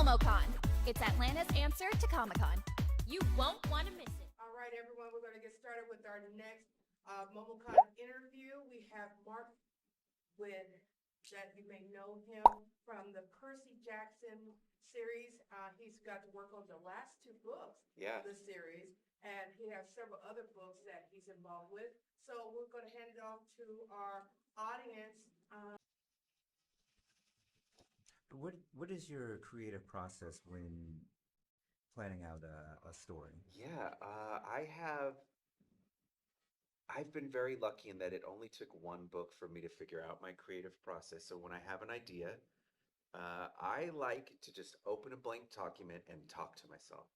MomoCon. It's Atlanta's answer to Comic-Con. You won't want to miss it. All right, everyone, we're going to get started with our next MomoCon interview. We have Mark Wynn, that you may know him from the Percy Jackson series. He's got to work on the last two books of the series, and he has several other books that he's involved with. So we're going to hand it off to our audience. What is your creative process when planning out a story? Yeah, I've been very lucky in that it only took one book for me to figure out my creative process. So when I have an idea, I like to just open a blank document and talk to myself.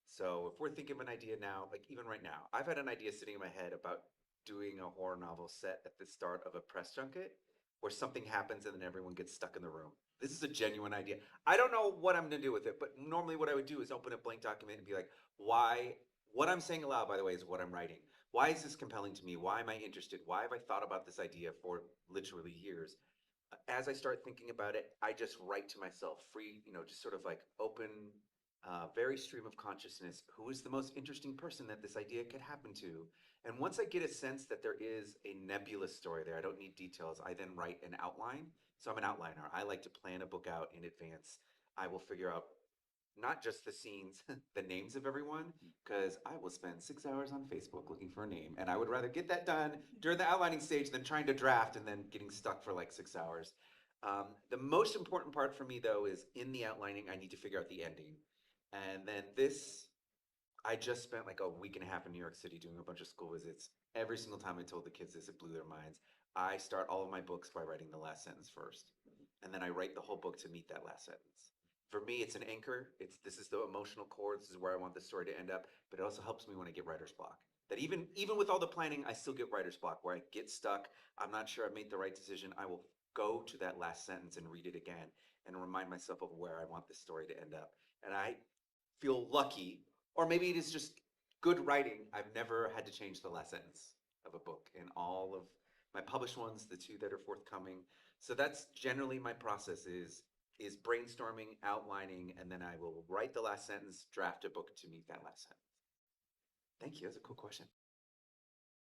So if we're thinking of an idea now, like even right now, I've had an idea sitting in my head about doing a horror novel set at the start of a press junket where something happens and then everyone gets stuck in the room. This is a genuine idea. I don't know what I'm going to do with it, but normally what I would do is open a blank document and be like, why? What I'm saying aloud, by the way, is what I'm writing. Why is this compelling to me? Why am I interested? Why have I thought about this idea for literally years? As I start thinking about it, I just write to myself, free, just sort of like open, very stream of consciousness. Who is the most interesting person that this idea could happen to? And once I get a sense that there is a nebulous story there, I don't need details, I then write an outline. So I'm an outliner. I like to plan a book out in advance. I will figure out not just the scenes, the names of everyone, because I will spend 6 hours on Facebook looking for a name. And I would rather get that done during the outlining stage than trying to draft and then getting stuck for like 6 hours. The most important part for me, though, is in the outlining, I need to figure out the ending. And then I just spent like a week and a half in New York City doing a bunch of school visits. Every single time I told the kids this, it blew their minds. I start all of my books by writing the last sentence first. And then I write the whole book to meet that last sentence. For me, it's an anchor. This is the emotional core. This is where I want the story to end up. But it also helps me when I get writer's block. That even with all the planning, I still get writer's block where I get stuck. I'm not sure I made the right decision. I will go to that last sentence and read it again and remind myself of where I want this story to end up. And I feel lucky, or maybe it is just good writing. I've never had to change the last sentence of a book in all of my published ones, the two that are forthcoming. So that's generally my process is brainstorming, outlining, and then I will write the last sentence, draft a book to meet that last sentence. Thank you. That's a cool question.